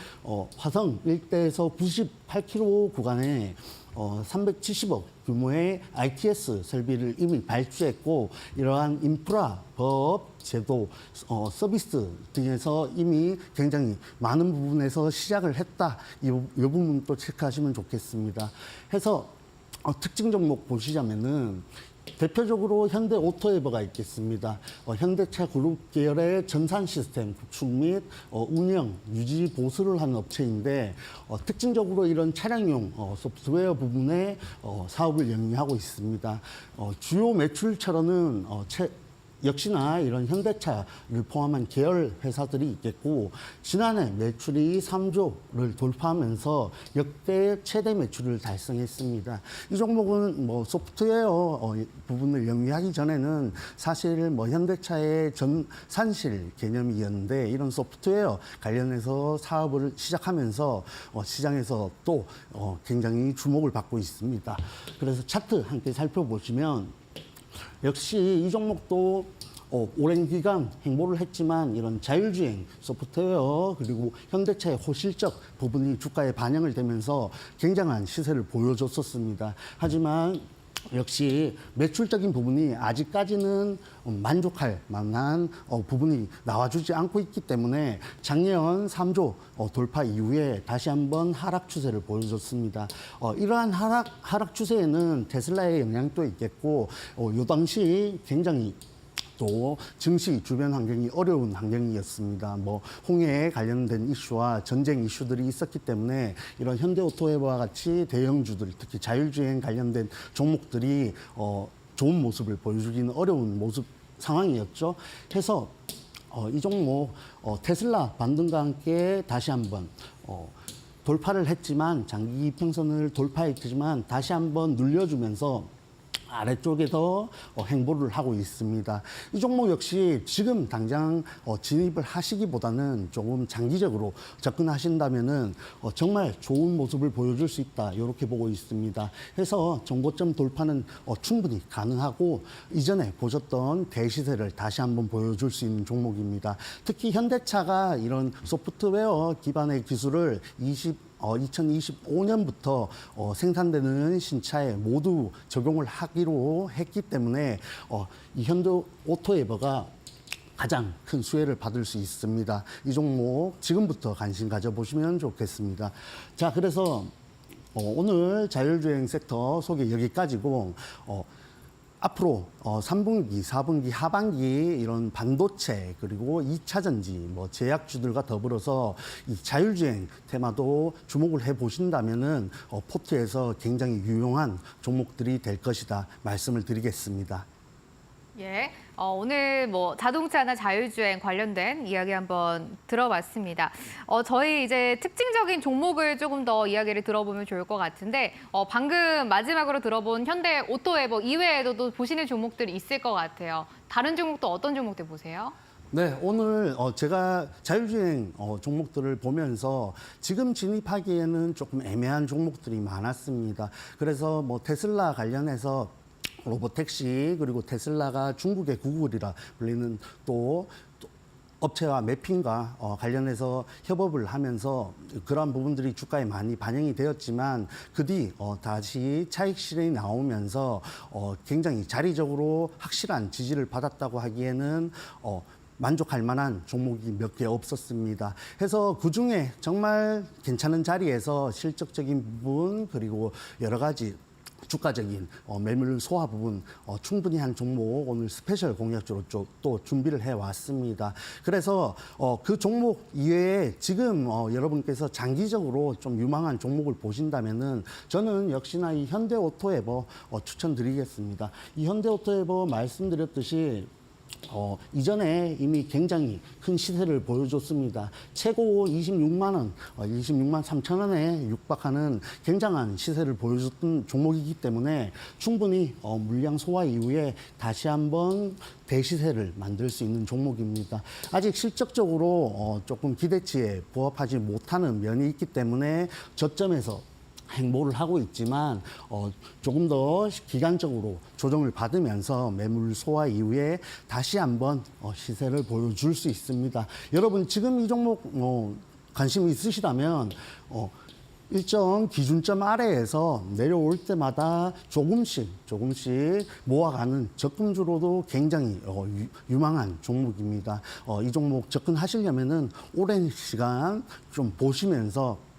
화성 일대에서 98km 구간에 370억 규모의 ITS 설비를 이미 발주했고 이러한 인프라, 법, 제도, 서비스 등에서 이미 굉장히 많은 부분에서 시작을 했다. 이 부분도 체크하시면 좋겠습니다. 해서 특징 종목 보시자면은 대표적으로 현대 오토에버가 있겠습니다. 현대차 그룹 계열의 전산 시스템 구축 및 운영, 유지, 보수를 하는 업체인데 특징적으로 이런 차량용 소프트웨어 부분에 사업을 영위하고 있습니다. 주요 매출처로는 역시나 이런 현대차를 포함한 계열 회사들이 있겠고 지난해 매출이 3조를 돌파하면서 역대 최대 매출을 달성했습니다. 이 종목은 뭐 소프트웨어 부분을 영위하기 전에는 사실 뭐 현대차의 전산실 개념이었는데 이런 소프트웨어 관련해서 사업을 시작하면서 시장에서 또 굉장히 주목을 받고 있습니다. 그래서 차트 함께 살펴보시면 역시 이 종목도 오랜 기간 행보를 했지만 이런 자율주행 소프트웨어 그리고 현대차의 호실적 부분이 주가에 반영을 되면서 굉장한 시세를 보여줬었습니다. 하지만 역시 매출적인 부분이 아직까지는 만족할 만한 부분이 나와주지 않고 있기 때문에 작년 3조 돌파 이후에 다시 한번 하락 추세를 보여줬습니다. 이러한 하락 추세에는 테슬라의 영향도 있겠고 요 당시 굉장히 또 증시 주변 환경이 어려운 환경이었습니다. 뭐 홍해에 관련된 이슈와 전쟁 이슈들이 있었기 때문에 이런 현대오토에버와 같이 대형주들 특히 자율주행 관련된 종목들이 좋은 모습을 보여주기는 어려운 모습 상황이었죠. 해서 이 종목 테슬라 반등과 함께 다시 한번 돌파를 했지만 장기 이평선을 돌파했지만 다시 한번 눌려주면서 아래쪽에서 행보를 하고 있습니다. 이 종목 역시 지금 당장 진입을 하시기보다는 조금 장기적으로 접근하신다면은 정말 좋은 모습을 보여줄 수 있다. 이렇게 보고 있습니다. 해서 정고점 돌파는 충분히 가능하고 이전에 보셨던 대시세를 다시 한번 보여줄 수 있는 종목입니다. 특히 현대차가 이런 소프트웨어 기반의 기술을 2025년부터 생산되는 신차에 모두 적용을 하기로 했기 때문에 이 현대 오토에버가 가장 큰 수혜를 받을 수 있습니다. 이 종목 지금부터 관심 가져보시면 좋겠습니다. 자, 그래서 오늘 자율주행 섹터 소개 여기까지고 앞으로 3분기, 4분기, 하반기 이런 반도체 그리고 2차 전지, 뭐 제약주들과 더불어서 이 자율주행 테마도 주목을 해 보신다면은 포트에서 굉장히 유용한 종목들이 될 것이다 말씀을 드리겠습니다. 예, 오늘 뭐 자동차나 자율주행 관련된 이야기 한번 들어봤습니다. 저희 이제 특징적인 종목을 조금 더 이야기를 들어보면 좋을 것 같은데 방금 마지막으로 들어본 현대 오토에버 이외에도 또 보시는 종목들이 있을 것 같아요. 다른 종목도 어떤 종목들 보세요? 네, 오늘 제가 자율주행 종목들을 보면서 지금 진입하기에는 조금 애매한 종목들이 많았습니다. 그래서 뭐 테슬라 관련해서 로보택시 그리고 테슬라가 중국의 구글이라 불리는 또 업체와 매핑과 관련해서 협업을 하면서 그러한 부분들이 주가에 많이 반영이 되었지만 그 뒤 다시 차익 실현이 나오면서 굉장히 자리적으로 확실한 지지를 받았다고 하기에는 만족할 만한 종목이 몇 개 없었습니다. 해서 그중에 정말 괜찮은 자리에서 실적적인 부분 그리고 여러 가지 주가적인 매물 소화 부분 충분히 한 종목 오늘 스페셜 공략적으로 또 준비를 해왔습니다. 그래서 그 종목 이외에 지금 여러분께서 장기적으로 좀 유망한 종목을 보신다면은 저는 역시나 이 현대오토에버 추천드리겠습니다. 이 현대오토에버 말씀드렸듯이 이전에 이미 굉장히 큰 시세를 보여줬습니다. 최고 26만 원, 26만 3천 원에 육박하는 굉장한 시세를 보여줬던 종목이기 때문에 충분히 물량 소화 이후에 다시 한번 대시세를 만들 수 있는 종목입니다. 아직 실적적으로 조금 기대치에 부합하지 못하는 면이 있기 때문에 저점에서 행보를 하고 있지만 조금 더 기간적으로 조정을 받으면서 매물 소화 이후에 다시 한번 시세를 보여줄 수 있습니다. 여러분 지금 이 종목 관심 있으시다면 일정 기준점 아래에서 내려올 때마다 조금씩 모아가는 적금주로도 굉장히 유망한 종목입니다. 이 종목 접근하시려면은 오랜 시간 좀 보시면서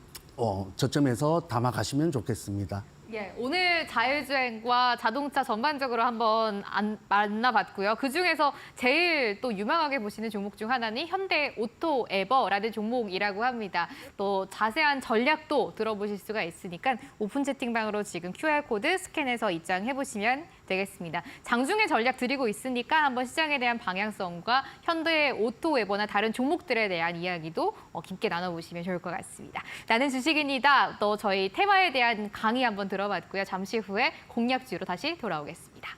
저점에서 담아가시면 좋겠습니다. 예, 오늘 자율주행과 자동차 전반적으로 한번 만나봤고요. 그중에서 제일 또 유명하게 보시는 종목 중 하나는 현대 오토에버라는 종목이라고 합니다. 또 자세한 전략도 들어보실 수가 있으니까 오픈 채팅방으로 지금 QR코드 스캔해서 입장해보시면 되겠습니다. 장중에 전략 드리고 있으니까 한번 시장에 대한 방향성과 현대 오토에버나 다른 종목들에 대한 이야기도 깊게 나눠보시면 좋을 것 같습니다. 나는 주식인이다. 또 저희 테마에 대한 강의 한번 들어봤고요. 잠시 후에 공략주로 다시 돌아오겠습니다.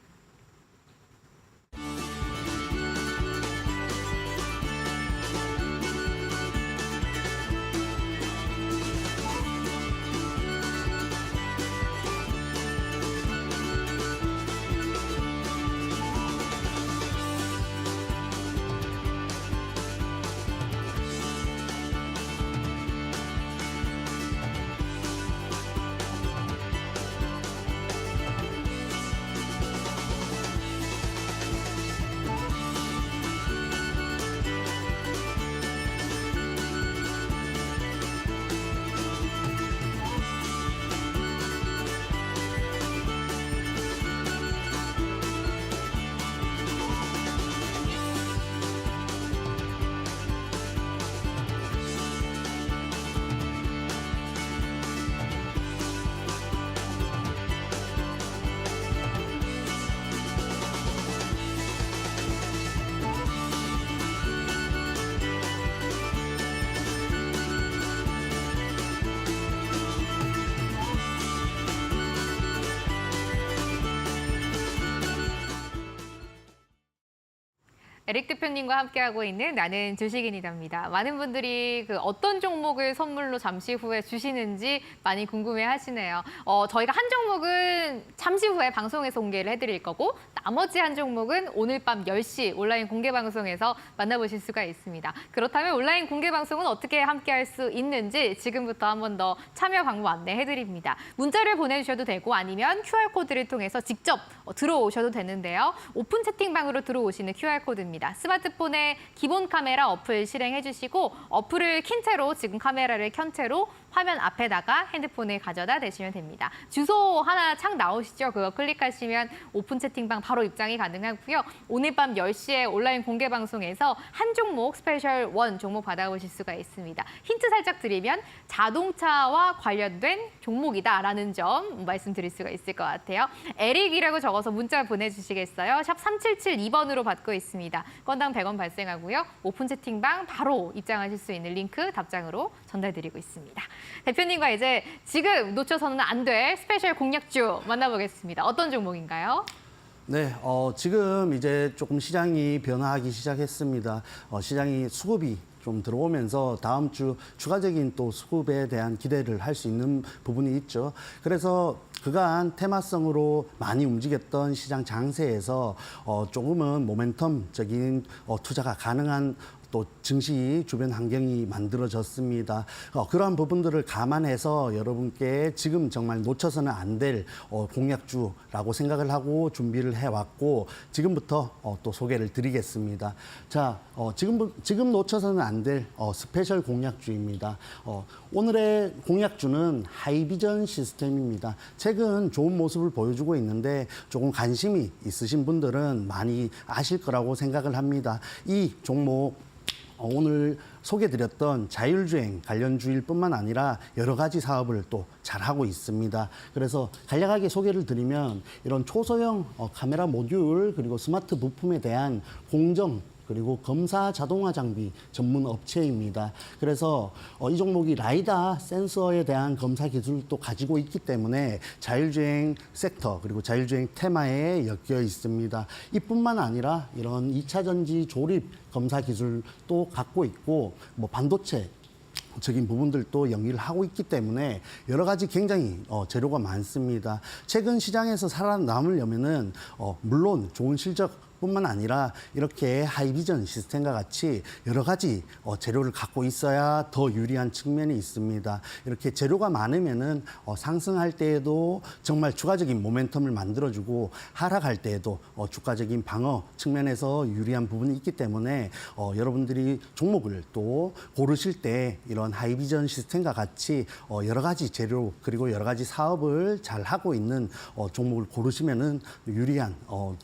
에릭 대표님과 함께하고 있는 나는 주식인이답니다. 많은 분들이 어떤 종목을 선물로 잠시 후에 주시는지 많이 궁금해하시네요. 저희가 한 종목은 잠시 후에 방송에서 공개를 해드릴 거고 나머지 한 종목은 오늘 밤 10시 온라인 공개 방송에서 만나보실 수가 있습니다. 그렇다면 온라인 공개 방송은 어떻게 함께할 수 있는지 지금부터 한 번 더 참여 방법 안내해드립니다. 문자를 보내주셔도 되고 아니면 QR코드를 통해서 직접 들어오셔도 되는데요. 오픈 채팅방으로 들어오시는 QR코드입니다. 스마트폰에 기본 카메라 어플 실행해 주시고 어플을 킨 채로 지금 카메라를 켠 채로 화면 앞에다가 핸드폰을 가져다 대시면 됩니다. 주소 하나 창 나오시죠? 그거 클릭하시면 오픈 채팅방 바로 입장이 가능하고요. 오늘 밤 10시에 온라인 공개 방송에서 한 종목 스페셜 1 종목 받아보실 수가 있습니다. 힌트 살짝 드리면 자동차와 관련된 종목이다라는 점 말씀드릴 수가 있을 것 같아요. 에릭이라고 적어서 문자 보내주시겠어요? 샵 3772번으로 받고 있습니다. 건당 100원 발생하고요. 오픈 채팅방 바로 입장하실 수 있는 링크 답장으로 전달드리고 있습니다. 대표님과 이제 지금 놓쳐서는 안 될 스페셜 공략주 만나보겠습니다. 어떤 종목인가요? 네, 지금 이제 조금 시장이 변화하기 시작했습니다. 시장이 수급이 좀 들어오면서 다음 주 추가적인 또 수급에 대한 기대를 할 수 있는 부분이 있죠. 그래서 그간 테마성으로 많이 움직였던 시장 장세에서 조금은 모멘텀적인 투자가 가능한 또 증시 주변 환경이 만들어졌습니다. 그러한 부분들을 감안해서 여러분께 지금 정말 놓쳐서는 안 될 공약주라고 생각을 하고 준비를 해왔고 지금부터 또 소개를 드리겠습니다. 자, 지금 놓쳐서는 안 될 스페셜 공약주입니다. 오늘의 공약주는 하이비전 시스템입니다. 최근 좋은 모습을 보여주고 있는데 조금 관심이 있으신 분들은 많이 아실 거라고 생각을 합니다. 이 종목 오늘 소개드렸던 자율주행 관련주일 뿐만 아니라 여러 가지 사업을 또 잘하고 있습니다. 그래서 간략하게 소개를 드리면 이런 초소형 카메라 모듈 그리고 스마트 부품에 대한 공정 그리고 검사 자동화 장비 전문 업체입니다. 그래서 이 종목이 라이다 센서에 대한 검사 기술도 가지고 있기 때문에 자율주행 섹터 그리고 자율주행 테마에 엮여 있습니다. 이뿐만 아니라 이런 2차 전지 조립 검사 기술도 갖고 있고 뭐 반도체 적인 부분들도 영위를 하고 있기 때문에 여러 가지 굉장히 재료가 많습니다. 최근 시장에서 살아남으려면은 물론 좋은 실적 뿐만 아니라 이렇게 하이비전 시스템과 같이 여러 가지 재료를 갖고 있어야 더 유리한 측면이 있습니다. 이렇게 재료가 많으면은 상승할 때에도 정말 추가적인 모멘텀을 만들어주고 하락할 때에도 주가적인 방어 측면에서 유리한 부분이 있기 때문에 여러분들이 종목을 또 고르실 때 이런 하이비전 시스템과 같이 여러 가지 재료 그리고 여러 가지 사업을 잘 하고 있는 종목을 고르시면은 유리한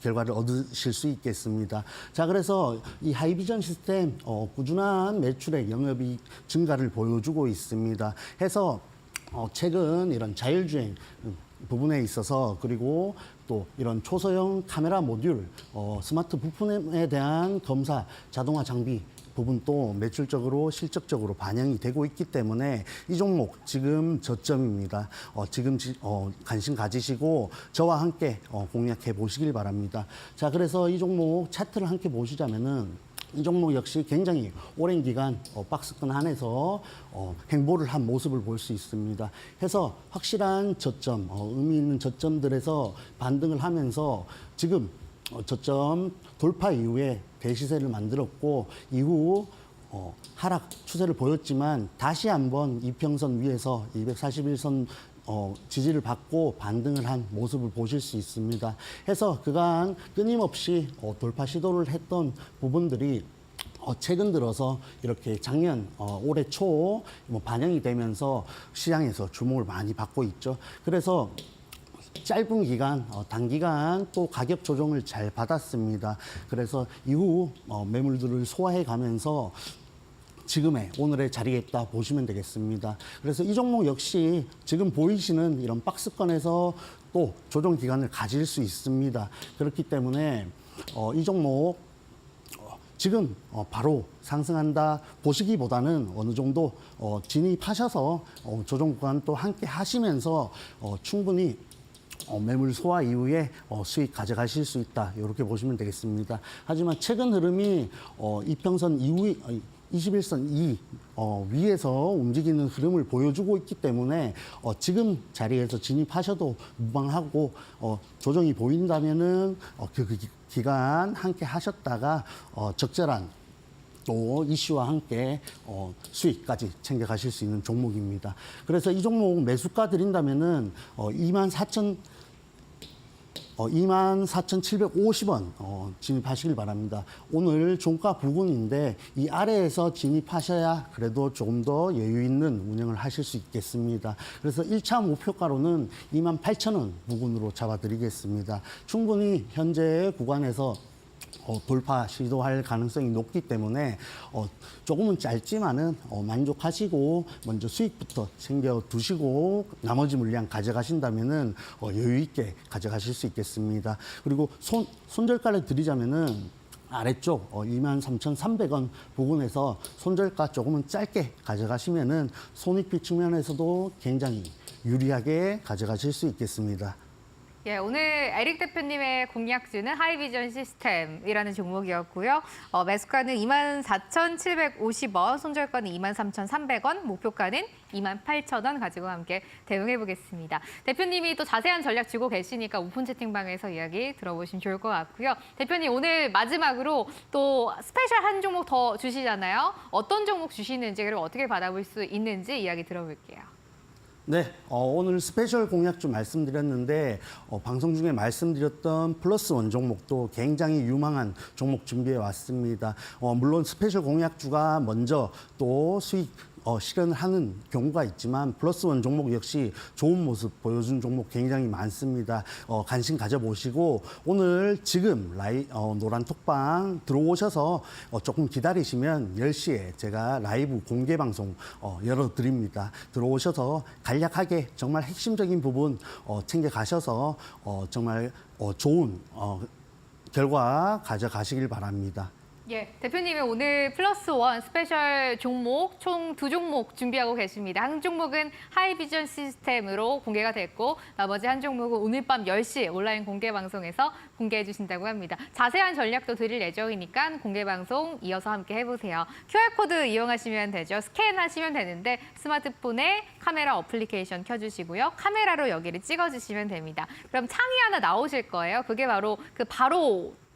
결과를 얻으실 수 있겠습니다. 자, 그래서 이 하이비전 시스템 꾸준한 매출액 영업이익 증가를 보여주고 있습니다. 해서 최근 이런 자율주행 부분에 있어서 그리고 또 이런 초소형 카메라 모듈, 스마트 부품에 대한 검사, 자동화 장비 부분도 매출적으로 실적적으로 반영이 되고 있기 때문에 이 종목 지금 저점입니다. 지금 관심 가지시고 저와 함께 공략해 보시길 바랍니다. 자, 그래서 이 종목 차트를 함께 보시자면은 이 종목 역시 굉장히 오랜 기간 박스권 안에서 행보를 한 모습을 볼 수 있습니다. 해서 확실한 저점, 의미 있는 저점들에서 반등을 하면서 지금 저점 돌파 이후에 대시세를 만들었고 이후 하락 추세를 보였지만 다시 한번 이평선 위에서 241선 지지를 받고 반등을 한 모습을 보실 수 있습니다. 해서 그간 끊임없이 돌파 시도를 했던 부분들이 최근 들어서 이렇게 작년 올해 초 반영이 되면서 시장에서 주목을 많이 받고 있죠. 그래서 짧은 기간, 단기간 또 가격 조정을 잘 받았습니다. 그래서 이후 매물들을 소화해 가면서 지금의 오늘의 자리에 있다 보시면 되겠습니다. 그래서 이 종목 역시 지금 보이시는 이런 박스권에서 또 조정 기간을 가질 수 있습니다. 그렇기 때문에 이 종목 지금 바로 상승한다 보시기보다는 어느 정도 진입하셔서 조정 구간 또 함께 하시면서 충분히 매물 소화 이후에 수익 가져가실 수 있다. 이렇게 보시면 되겠습니다. 하지만 최근 흐름이 이평선 이후 21선 위에서 움직이는 흐름을 보여주고 있기 때문에 지금 자리에서 진입하셔도 무방하고 조정이 보인다면은 그 기간 함께 하셨다가 적절한 또 이슈와 함께 수익까지 챙겨가실 수 있는 종목입니다. 그래서 이 종목 매수가 드린다면은 24,750원 진입하시길 바랍니다. 오늘 종가 부근인데 이 아래에서 진입하셔야 그래도 조금 더 여유 있는 운영을 하실 수 있겠습니다. 그래서 1차 목표가로는 28,000원 부근으로 잡아드리겠습니다. 충분히 현재 구간에서 돌파 시도할 가능성이 높기 때문에 조금은 짧지만은 만족하시고 먼저 수익부터 챙겨 두시고 나머지 물량 가져가신다면은 여유 있게 가져가실 수 있겠습니다. 그리고 손절가를 드리자면은 아래쪽 23,300원 부분에서 손절가 조금은 짧게 가져가시면은 손익비 측면에서도 굉장히 유리하게 가져가실 수 있겠습니다. 예, 오늘 에릭 대표님의 공략주는 하이비전 시스템이라는 종목이었고요. 매수가는 24,750원, 손절가는 23,300원, 목표가는 28,000원 가지고 함께 대응해 보겠습니다. 대표님이 또 자세한 전략 주고 계시니까 오픈 채팅방에서 이야기 들어보시면 좋을 것 같고요. 대표님 오늘 마지막으로 또 스페셜 한 종목 더 주시잖아요. 어떤 종목 주시는지 그리고 어떻게 받아볼 수 있는지 이야기 들어볼게요. 네, 오늘 스페셜 공략주 말씀드렸는데 방송 중에 말씀드렸던 플러스 원 종목도 굉장히 유망한 종목 준비해 왔습니다. 물론 스페셜 공략주가 먼저 또 수익 실현을 하는 경우가 있지만 플러스 원 종목 역시 좋은 모습 보여준 종목 굉장히 많습니다. 관심 가져보시고 오늘 지금 노란 톡방 들어오셔서 조금 기다리시면 10시에 제가 라이브 공개 방송 열어드립니다. 들어오셔서 간략하게 정말 핵심적인 부분 챙겨가셔서 정말 좋은 결과 가져가시길 바랍니다. 예, 대표님이 오늘 플러스 원 스페셜 종목 총 2종목 준비하고 계십니다. 한 종목은 하이비전 시스템으로 공개가 됐고 나머지 한 종목은 오늘 밤 10시 온라인 공개 방송에서 공개해 주신다고 합니다. 자세한 전략도 드릴 예정이니까 공개 방송 이어서 함께 해보세요. QR코드 이용하시면 되죠. 스캔하시면 되는데 스마트폰에 카메라 어플리케이션 켜주시고요. 카메라로 여기를 찍어주시면 됩니다. 그럼 창이 하나 나오실 거예요. 그게 바로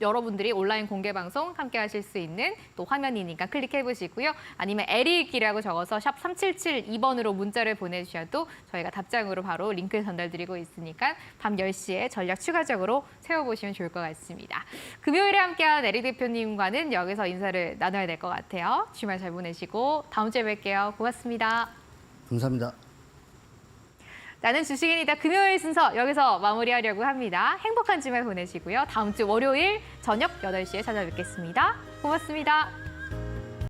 여러분들이 온라인 공개 방송 함께 하실 수 있는 또 화면이니까 클릭해 보시고요. 아니면 에릭이라고 적어서 샵 3772번으로 문자를 보내주셔도 저희가 답장으로 바로 링크 전달드리고 있으니까 밤 10시에 전략 추가적으로 세워보시면 좋을 것 같습니다. 금요일에 함께한 에릭 대표님과는 여기서 인사를 나눠야 될 것 같아요. 주말 잘 보내시고 다음 주에 뵐게요. 고맙습니다. 감사합니다. 나는 주식인이다 금요일 순서 여기서 마무리하려고 합니다. 행복한 주말 보내시고요. 다음 주 월요일 저녁 8시에 찾아뵙겠습니다. 고맙습니다.